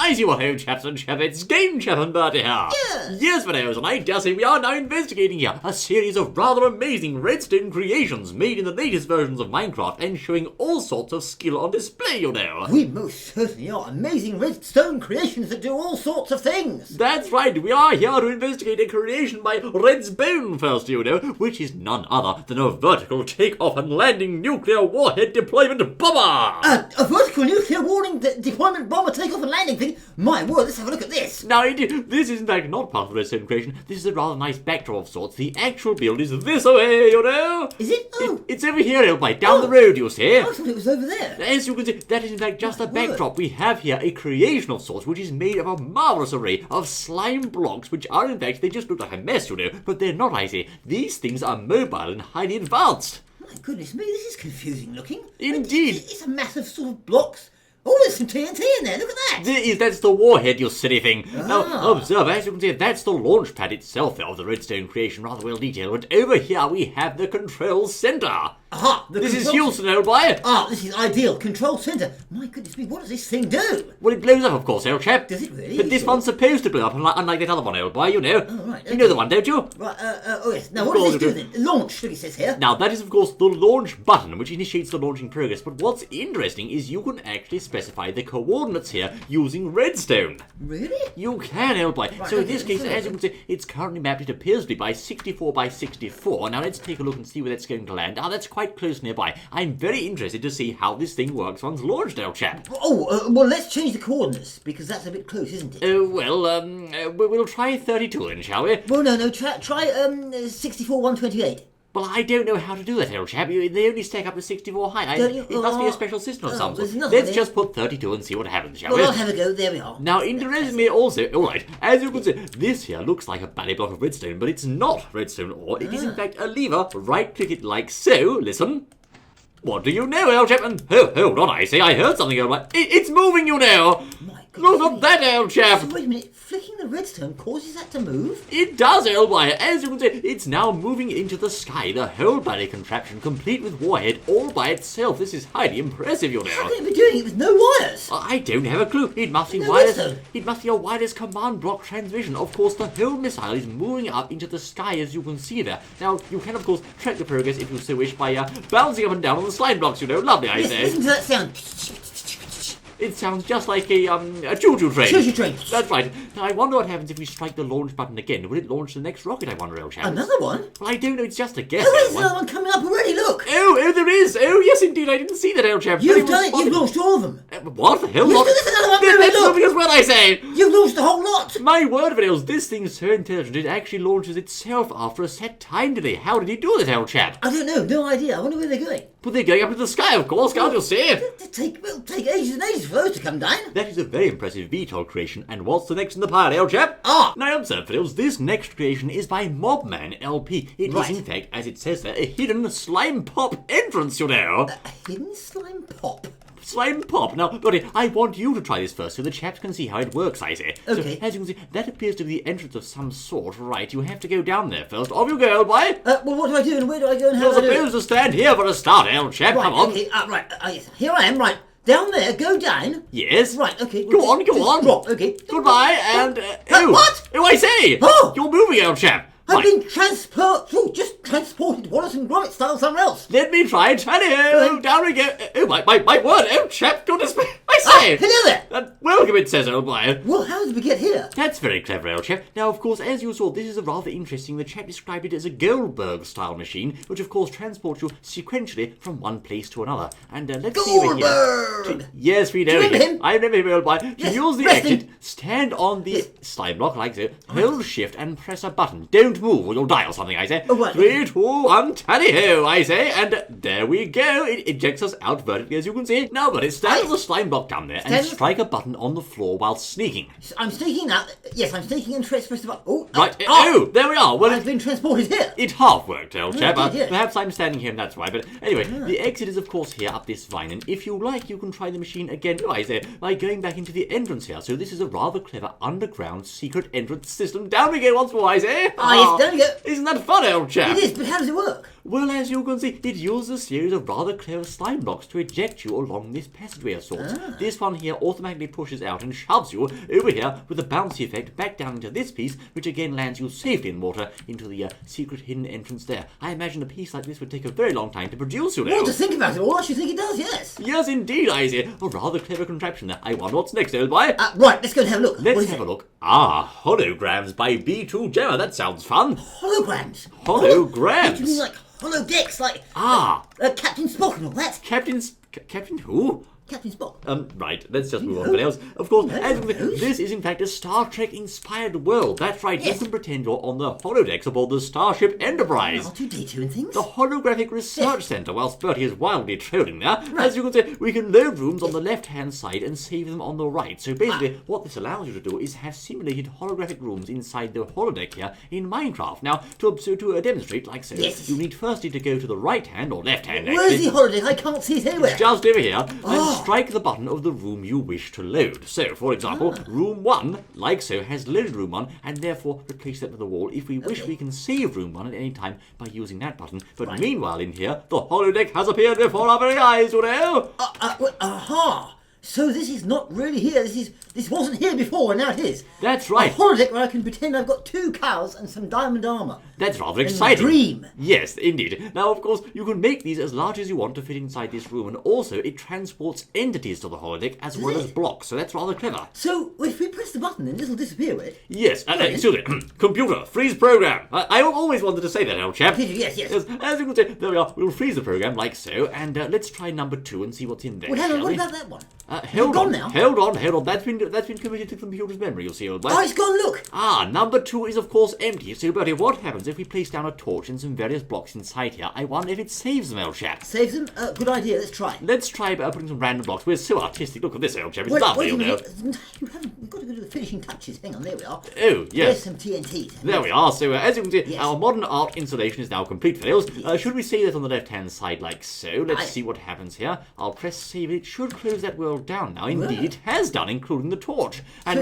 I see what home chaps and chappets, Game Chap and Bertie here. Yes, videos, and I dare say we are now investigating here a series of rather amazing redstone creations made in the latest versions of Minecraft and showing all sorts of skill on display, you know. We most certainly are amazing redstone creations that do all sorts of things. That's right, we are here to investigate a creation by RedsBone first, you know, which is none other than a vertical take-off and landing nuclear warhead deployment bomber. A vertical nuclear warning deployment bomber take-off and landing thing? My word, let's have a look at this. Now, this is in fact not part of the redstone creation. This is a rather nice backdrop of sorts. The actual build is this way, you know. Is it? Oh. It's over here, Elby, down the road, you see. I thought it was over there. As you can see, that is in fact just a backdrop. We have here a creation of sorts, which is made of a marvellous array of slime blocks, which are in fact, they just look like a mess, you know, but they're not, I say. These things are mobile and highly advanced. My goodness me, this is confusing looking. Indeed. It's a mass of sort of blocks. Oh, there's some TNT in there, look at that! That's the warhead, you silly thing. Now, observe, as you can see, that's the launch pad itself of the redstone creation, rather well detailed. But over here we have the control centre. Aha! This is Houston, old boy. This is ideal. Control centre. My goodness me, what does this thing do? Well, it blows up, of course, old chap. Does it really? But this one's supposed to blow up, unlike that other one, old boy, you know. Oh, right. Okay. You know the one, don't you? Right, oh yes. Now, what does this do then? Launch, look, it says here. Now, that is, of course, the launch button, which initiates the launching progress. But what's interesting is you can actually specify the coordinates here using redstone. Really? You can, old boy. Right, so in okay, this case, as you can see, it's currently mapped, it appears to be by 64 by 64. Now, let's take a look and see where that's going to land. That's quite close nearby. I'm very interested to see how this thing works once launched, old chap. Well, let's change the coordinates, because that's a bit close, isn't it? We'll try 32 then, shall we? Well, no, try 64, 128. Well, I don't know how to do that, old chap. They only stack up to 64 high. It must be a special system of some sort. Let's just put 32 and see what happens, shall we? Well, I'll have a go. There we are. Now, in the resume also, alright, as you can see, this here looks like a ballet block of redstone, but it's not redstone ore. It is, in fact, a lever. Right-click it like so. Listen. What do you know, old chap? And hold on, I say, I heard something, old man. It's moving, you know. My God. Look at that, old chap. So wait a minute, flicking the redstone causes that to move? It does, old boy. As you can see, it's now moving into the sky. The whole ballet contraption, complete with warhead, all by itself. This is highly impressive, you know. How can it be doing it with no wires? I don't have a clue. It must be No wireless. redstone. It must be a wireless command block transmission. Of course, the whole missile is moving up into the sky, as you can see there. Now, you can, of course, track the progress if you so wish by bouncing up and down on the slime blocks, you know. Lovely, I say. Listen to that sound. It sounds just like a choo-choo train. Choo-choo train. That's right. Now, I wonder what happens if we strike the launch button again. Will it launch the next rocket, I wonder, old chap? Another one? Well, I don't know. It's just a guess. Oh, there's another one coming up already, look. Oh, there is. Oh, yes, indeed. I didn't see that, old chap. You've done it. You've launched all of them. What the hell? Yes, there's another one. That's Look. moving as well, I say. You've launched the whole lot. My word, Vanils, this thing's so intelligent it actually launches itself after a set time delay. How did he do that, old chap? I don't know. No idea. I wonder where they're going. But they're going up into the sky, of course, can't you see? It'll take ages and ages for those to come down. That is a very impressive VTOL creation. And what's the next in the pile, old chap? Now, observe, Vanils, this next creation is by mobmanLP. It is, in fact, as it says there, a hidden slime pop entrance, you know. A hidden slime pop? Slime pop. Now, Dottie, I want you to try this first so the chaps can see how it works, I say. Okay. So, as you can see, that appears to be the entrance of some sort. Right, you have to go down there first. Off you go, old boy. Well, what do I do and where do I go and how You're do I do it? supposed to stand here for a start, old chap. Right, Come on. okay, yes. Here I am, right. Down there, go down. Yes. Right, okay. Go on. Drop, okay. Goodbye, and... What? Oh, I say! Oh! You're moving, old chap. I've been transported Wallace and Gromit style somewhere else. Let me try it. Hello. Down we go. Oh, my word. Oh, chap, goodness me. I say. Hello there. Welcome, it says, old boy. Well, how did we get here? That's very clever, old chap. Now, of course, as you saw, this is a rather interesting. The chap described it as a Goldberg-style machine, which, of course, transports you sequentially from one place to another. And let's see over here. Goldberg! Yes, we know Do you remember him? I remember him, old boy. To Yes, use the resting. exit, stand on the slime block like so, hold shift and press a button. Don't move or you'll die or something, I say. Oh, right. 3, 2, 1, tally-ho, I say. And there we go. It ejects us out vertically, as you can see. Now, but stand on the slime block down there and strike a button on the floor while sneaking. I'm sneaking now. Yes, I'm sneaking and press the button. Oh, Right. Oh, there we are. Well, I've been transported here. it half worked, old chap. it did, yes. Perhaps I'm standing here and that's why. But anyway, the exit is, of course, here up this vine. And if you like, you can try the machine again, I say, by going back into the entrance here. So this is a rather clever underground secret entrance system. Down we go once more, I say. Yes, down we go. Isn't that fun, old chap? It is, but how does it work? Well, as you can see, it uses a series of rather clever slime blocks to eject you along this passageway of sorts. this one here automatically pushes out and shoves you over here with a bouncy effect back down into this piece, which again lands you safely in water into the secret hidden entrance there. I imagine a piece like this would take a very long time to produce, you know. Well, to think about it all, I should think it does, yes. Yes, indeed, I see. A rather clever contraption there. I wonder what's next, old boy. Right, let's go and have a look. Let's have a look. Ah, holograms by B2 Gemma. That sounds fun. Holograms? Holograms? You mean like holodecks, like Captain Spock and all that? Captain who? Captain Spock. Right, let's just move on to something else. Of course, this is in fact a Star Trek-inspired world. That's right, you can pretend you're on the holodecks aboard the Starship Enterprise. R2-D2 and things. The Holographic Research Centre, whilst Bertie is wildly trolling there. Right. As you can see, we can load rooms on the left-hand side and save them on the right. So basically, what this allows you to do is have simulated holographic rooms inside the holodeck here in Minecraft. Now, to demonstrate like so, you need firstly to go to the right-hand or left-hand. Where's the holodeck? I can't see it anywhere. Just over here. And strike the button of the room you wish to load. So, for example, room 1, like so, has loaded room 1, and therefore replace that with the wall. If we wish, we can save room 1 at any time by using that button. But meanwhile, in here, the holodeck has appeared before our very eyes, you know. Aha! So this is not really here. This wasn't here before, and now it is. That's right. A holodeck where I can pretend I've got 2 cows and some diamond armour. That's rather exciting. Dream. Yes, indeed. Now, of course, you can make these as large as you want to fit inside this room, and also it transports entities to the holodeck as well as blocks. So that's rather clever. So if we press the button, then this will disappear, will it? Yes. Excuse me. Computer, freeze program. I always wanted to say that, old chap. Yes. As you can see, there we are. We'll freeze the program like so, and let's try number 2 and see what's in there. Well, hang on. What about that one? Hold on. Hold on. That's been committed to the computer's memory, you'll see, old boy. Oh, it's gone, look. Number 2 is, of course, empty. So, Bertie, what happens if we place down a torch and some various blocks inside here? I wonder if it saves them, old chap. Saves them? Good idea. Let's try. Let's try putting some random blocks. We're so artistic. Look at this, old chap. It's lovely, you know. We've got to go to the finishing touches. Hang on, there we are. Oh, yes. There's some TNT. There we are. So, as you can see, our modern art installation is now complete, fellows. Should we save that on the left-hand side like so? Let's see what happens here. I'll press save. It should close that world down now. Indeed, it has done, including the torch. And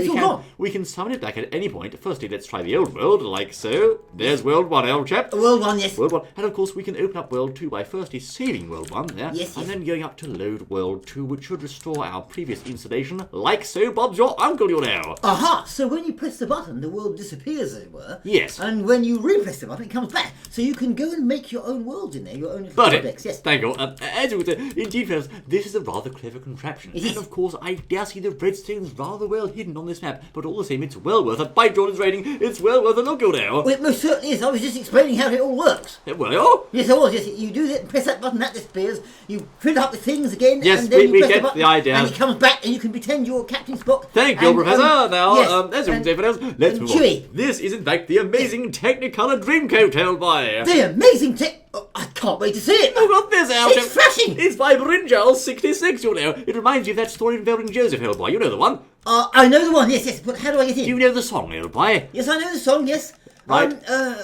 we can summon it back at any point. Firstly, let's try the old world, like so. There's world 1, old chap. World 1, yes. World 1. And of course, we can open up world 2 by firstly saving world 1 there. Yes. And then going up to load world 2, which should restore our previous installation, like so. Bob's your uncle, you know. Aha! So when you press the button, the world disappears, as it were. Yes. And when you re-press the button, it comes back. So you can go and make your own worlds in there, your own holodeck. Yes. Thank you. As you would say, indeed, friends, this is a rather clever contraption. It is. And of course, I dare see the redstone's rather well hidden on this map, but all the same, it's well worth it. By Jordan's rating, it's well worth a look, you know. Well, it most certainly is. I was just explaining how it all works. Well, yes, I was. Yes, you do that and press that button, that disappears. You fill up with things again, yes, and then we you press get the button, the idea. and it comes back, and you can pretend you're Captain Spock. Thank you, Professor. Now, yes, as you can say, fellows, let's move on. This is, in fact, the amazing Technicolor Dreamcoat held by... The amazing Oh, I can't wait to see it. Look at this, Al. It's flashing. It's by Brinjal66, you know. It reminds you of that story involving Joseph, old boy. You know the one. I know the one, yes. But how do I get in? Do you know the song, old boy? Yes, I know the song, yes. Right.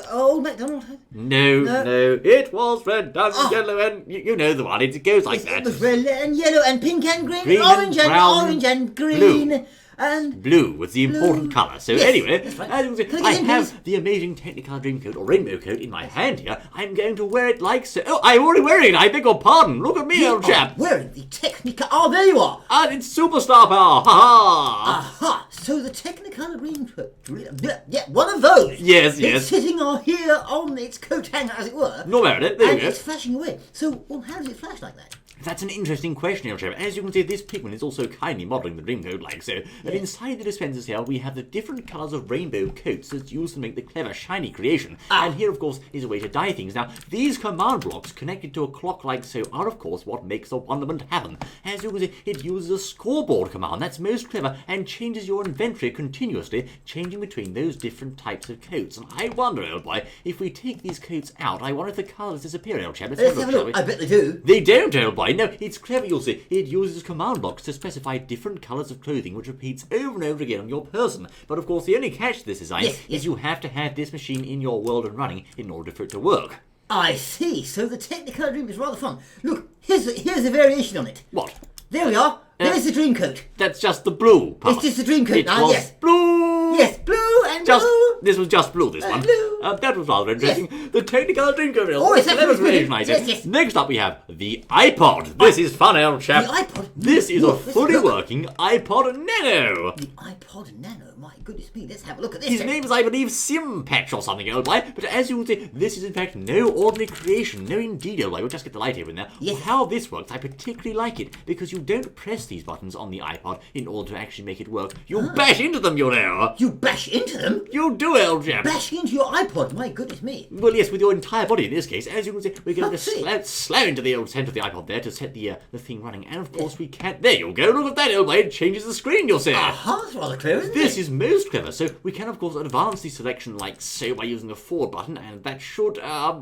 Old MacDonald. No. It was red and yellow and... You know the one. It goes like that. It was red and yellow and pink and green, orange and brown, orange and green. Blue. And blue was the important colour. So anyway, right. as you can see, I have the amazing Technicolor Dreamcoat or Rainbow Coat in my hand here. I'm going to wear it like so. Oh, I'm already wearing it. I beg your pardon. Look at me, old chap. Wearing the Technicolor. Oh, there you are. And it's superstar power. Ha ha. Aha. So the Technicolor Dreamcoat. Yeah, one of those. Yes. It's sitting here on its coat hanger, as it were. No merit. There you go. It's flashing away. So, how does it flash like that? That's an interesting question, old chap. As you can see, this pigment is also kindly modelling the Dreamcoat like so. And inside the dispensers here, we have the different colours of rainbow coats that's used to make the clever, shiny creation. And here, of course, is a way to dye things. Now, these command blocks connected to a clock like so are, of course, what makes the wonderment happen. As you can see, it uses a scoreboard command that's most clever and changes your inventory continuously, changing between those different types of coats. And I wonder, old boy, if we take these coats out, I wonder if the colours disappear, old chap. Let's have a look. I bet they do. They don't, old boy. No, it's clever, you'll see. It uses command blocks to specify different colours of clothing, which repeats over and over again on your person. But of course, the only catch to this design is you have to have this machine in your world and running in order for it to work. I see. So the Technicolor Dream is rather fun. Look, here's a variation on it. What? There we are. There's the Dreamcoat. That's just the blue part. It's just the Dreamcoat now, yes. Blue! Yes, blue and just blue. This was just blue, this one. Hello. That was rather interesting. The Technicolor Dreamcoat. Oh, yes, that Clever was good. creation, I said. Yes. Next up we have the iPod. This is fun, old chap. The iPod? This is a Look, let's fully look. working iPod Nano. The iPod Nano. My goodness me. Let's have a look at this. His name is, I believe, Simpatch or something, old boy. But as you can see, this is in fact no ordinary creation. No, indeed, old boy. We'll just get the light here in there. Yes. Well, how this works, I particularly like it because you don't press these buttons on the iPod in order to actually make it work. You bash into them, you know. You bash into them? You do, old chap. Bash into your iPod? My goodness me. Well, yes, with your entire body in this case. As you can see, we're going to see. slam into the old centre of the iPod there to set the thing running. And of course, we can. There you go. Look at that, old boy. It changes the screen, you'll see. Aha, that's rather clever, isn't This it? is most clever. So we can, of course, advance the selection like so by using the forward button, and that should,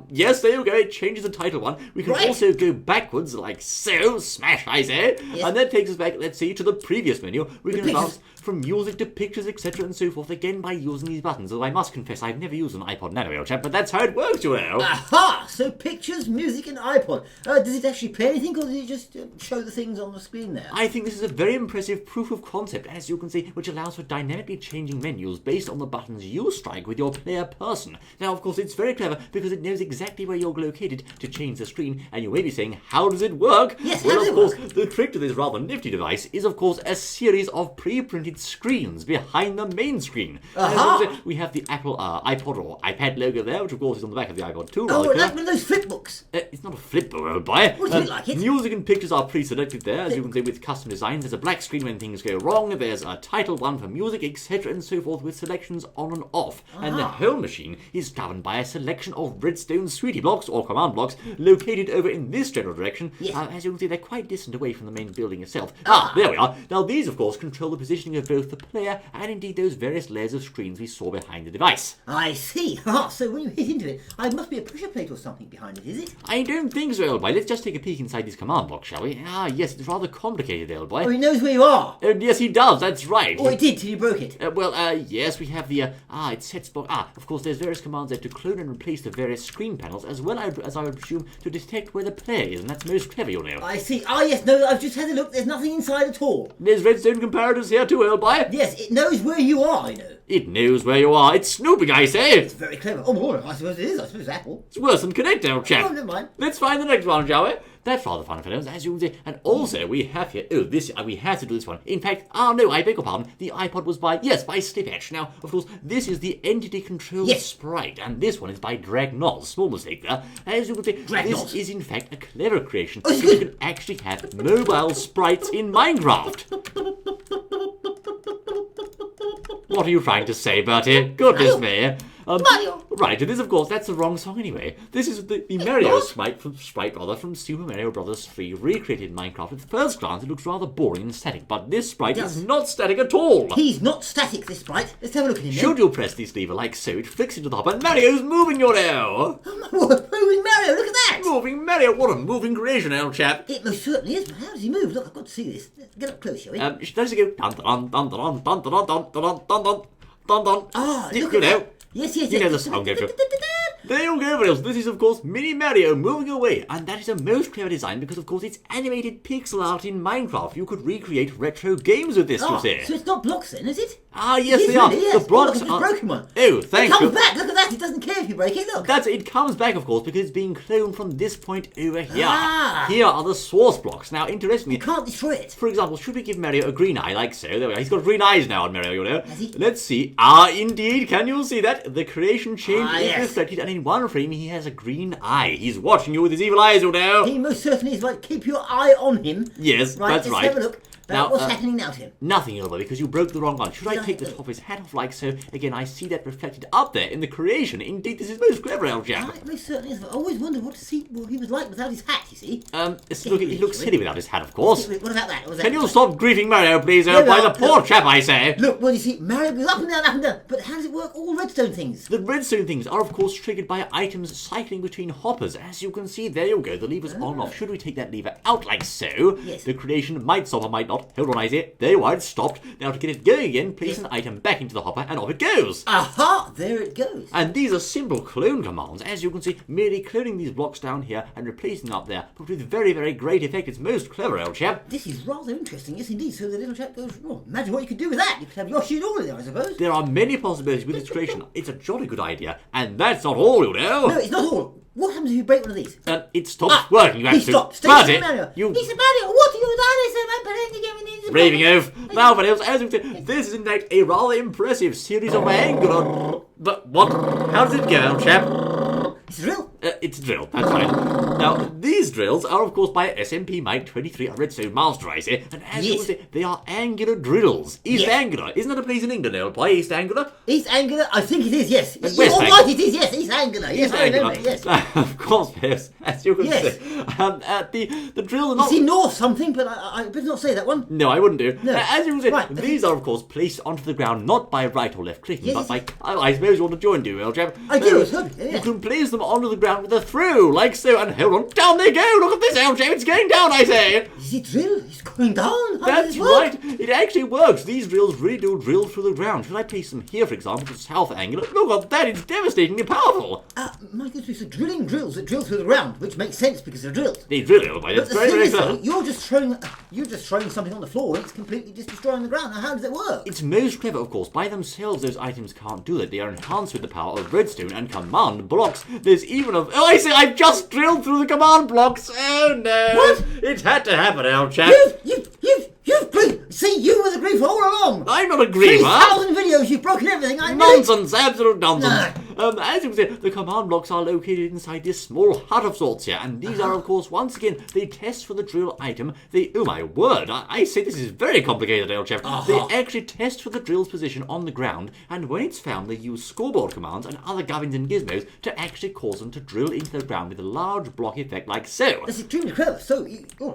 yes, there you go. It changes the title one. We can Right. also go backwards like so. Smash, I say. Yes. And that takes us back, let's see, to the previous menu. We can pictures. advance from music to pictures, etc., and so forth, again by using these buttons. Although I must confess, I've never used an iPod Nano, old chap, but that's how it works, you know. Aha! So pictures, music, and iPod. Does it actually play anything, or does it just show the things on the screen there? I think this is a very impressive proof of concept, as you can see, which allows for dynamically changing menus based on the buttons you strike with your player person. Now, of course, it's very clever because it knows exactly where you're located to change the screen, and you may be saying, how does it work? Yes, well, how does of it course, work? the trick to this rather nifty device is, of course, a series of pre-printed screens behind the main screen. As you Aha! can see, we have the Apple iPod or iPad logo there, which, of course, is on the back of the iPod too. Oh, rather like clever. one of those flip books. It's not a flip book, old boy. What is it like it? Music and pictures are pre-selected there, as you can see with custom designs. There's a black screen when things go wrong. There's a title one for music, etc., and so forth, with selections on and off. And the home machine is governed by a selection of Redstone sweetie blocks or command blocks located over in this general direction. Yes. As you can see, they're quite distant away from the main building itself. There we are. Now these, of course, control the positioning of both the player and indeed those various layers of screens we saw behind the device. I see. Ah, so when you hit into it, it must be a pressure plate or something behind it, is it? I don't think so, old boy. Let's just take a peek inside this command block, shall we? Ah, yes, it's rather complicated, old boy. Oh, he knows where you are. Yes, he does. That's right. Oh, he did till you broke it. Yes, we have the, it sets block. Of course, there's various commands there to clone and replace the various screen panels, as well as I would presume to detect where the player is, and that's most clever, you know. I see. Ah, yes, no, I've just had a look. There's nothing inside at all. There's Redstone comparators here too, old boy. Yes, it knows where you are, I know. It knows where you are. It's snooping, I say. It's very clever. Oh, well, I suppose it is. I suppose it's Apple. It's worse than Connect, old Oh, chap. never mind. Let's find the next one, shall we? That's rather fun, fellows, as you can see. And also, we have here... Oh, this... we have to do this one. In fact... no, I beg your pardon. The iPod was by... Yes, by Slippiatch. Now, of course, this is the entity control sprite. And this one is by dragnoz. Small mistake there. As you can see, Dragnoz. this is, in fact, a clever creation. Oh, it's You good. can actually have mobile sprites in Minecraft. What are you trying to say, Bertie? Goodness me. Mario. Right, and this, of course, that's the wrong song anyway. This is the Mario sprite from Super Mario Bros. 3, recreated in Minecraft. At first glance, it looks rather boring and static, but this sprite is not static at all. He's not static, this sprite. Let's have a look at him. Should you press this lever like so, it flicks into the hop, and Mario's moving, you know. Moving Mario, look at that. Moving Mario, what a moving creation, old chap. It most certainly is, but how does he move? Look, I've got to see this. Get up close, shall we? Does it go dun dun dun dun dun dun dun dun dun dun dun dun dun? Look You at know. that. Yes. You know the song, don't you? There you go, Reels. This is, of course, Mini Mario moving away. And that is a most clever design because, of course, it's animated pixel art in Minecraft. You could recreate retro games with this, you see. So it's not blocks then, is it? Yes, It is they are. really, yes. The blocks Look, it's are... a broken one. Oh, thank It you. comes back, look at that. It doesn't care if you break it, look. It comes back, of course, because it's being cloned from this point over here. Ah. Here are the source blocks. Now, interestingly... You can't destroy it. For example, should we give Mario a green eye, like so? There we are. He's got green eyes now on Mario, you know. Has he? Let's see. Indeed. Can you see that? The creation change is Yes. reflected, and in one frame, he has a green eye. He's watching you with his evil eyes, you know. He most certainly is. Right, keep your eye on him. Yes, Right, that's let's right. have a look. Now, What's happening now to him? Nothing, Ilva, because you broke the wrong one. Should I Did I? take the top of his hat off like so? Again, I see that reflected up there in the creation. Indeed, this is most clever, old chap. It most certainly is. I always wondered what he was like without his hat, you see. He looks silly without his hat, of course. What about that? Can you stop griefing Mario, please, old boy? no, The poor look. chap, I say. Look, well, you see, Mario goes up and down, up and down. But how does it work? All redstone things. The redstone things are, of course, triggered by items cycling between hoppers. As you can see, there you go. The lever's on and off. Should we take that lever out like so? Yes. The creation might stop or might not. what? Hold on, I say. There you are, it's stopped. Now to get it going again, place an item back into the hopper and off it goes. Aha! There it goes. And these are simple clone commands, as you can see, merely cloning these blocks down here and replacing them up there, but with very, very great effect. It's most clever, old chap. This is rather interesting, yes indeed. So the little chap goes, well, imagine what you could do with that. You could have Yoshi and all of them, I suppose. There are many possibilities with its creation. It's a jolly good idea, and that's not all, you know. No, it's not all. What happens if you break one of these? It stops working, you have He to. stopped. Marty, You... Mr. Mario, what are you done? Raving oaf. Now, but as you can see, this is in fact a rather impressive series of angular... But what? How does it go, old chap? It's a drill. It's a drill, that's right. Now, these drills are, of course, by SMP Mike 23, a Redstone master, I say. And as you can see, they are angular drills. East Anglia. Isn't that a place in England, old boy? East Anglia? East Anglia? I think it is, yes. West You're right, it is, yes. East Anglia. Yes, I remember it, yes. Of course, yes. As you can see. The drills are not... You see north something, but I better not say that one. No, I wouldn't do. No. As you can see, Right, these are, of course, placed onto the ground, not by right or left clicking, but by... I suppose you want to join, do you, old chap? I do, certainly, You can place them onto the ground with a throw, like so, and hold on, down they go! Look at this, old chap, it's going down, I say! Is it drill? It's going down? That's right, it actually works. These drills really do drill through the ground. Should I place them here, for example, to south angular? Look at that, it's devastatingly powerful! My goodness, so drilling drills that drill through the ground, which makes sense because they're drills. They drill, old boy, But that's the very, thing very is, though, clever. you're just throwing something on the floor and it's completely just destroying the ground. Now, how does it work? It's most clever, of course. By themselves, those items can't do that. They are enhanced with the power of Redstone and Command Blocks. There's even a... Oh, I say, I've just drilled through the Command Blocks. Oh, no. What? It had to happen, old chap. You've griefed. See, you were the griefer all along. I'm not a griefer. 3,000 videos, you've broken everything. I know. Nonsense, absolute nonsense. As you can see, the command blocks are located inside this small hut of sorts here, and these are, of course, once again, they test for the drill item. They, oh my word, I say this is very complicated, old chap. They actually test for the drill's position on the ground, and when it's found, they use scoreboard commands and other gubbins and gizmos to actually cause them to drill into the ground with a large block effect like so. That's extremely clever. So,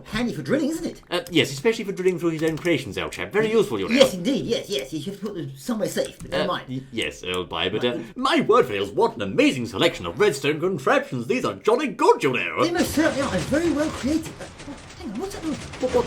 handy for drilling, isn't it? Yes, especially for drilling through his own creations, old chap. Very useful, you know. Yes, indeed, yes. You should put them somewhere safe, but never mind. Yes, old boy, but my word for it is what an amazing selection of redstone contraptions. These are jolly good, you know. They most certainly are. It's very well created. Hang on, what's that noise? What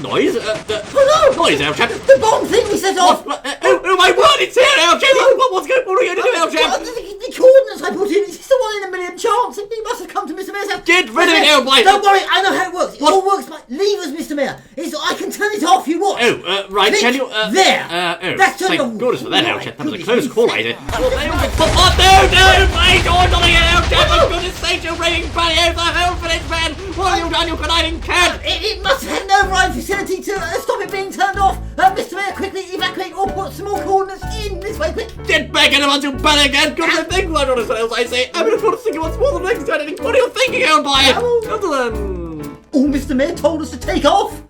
noise? Oh no! Noise, old chap. The bomb thing we set off! Oh my word, it's here, old chap. What are you going to do, old chap? The coordinates I put in, it's the one in a million chance. It must have come to Mr. Mayor's house. Get rid of it, old boy. Don't worry, I know how it works. It all works by levers, Mr. Mayor. I can turn it off, you watch. Oh, right, can you... there. That's thank goodness for that, old chap. That was a close call, I did. Oh, no, my door, not again, old chap. For goodness sake, you're bringing Bunny over the hole for this man. What have you done, you conniving cad? It must have an override facility to stop it being turned off. Mr. Mayor, quickly evacuate or put some more coordinates in this way, quick. Get back in amongst you Bunny again. Goodness, think what else I say. I'm going to think what's more than next time. What are you thinking, old boy? Oh, Mr. Mayor told us to take off.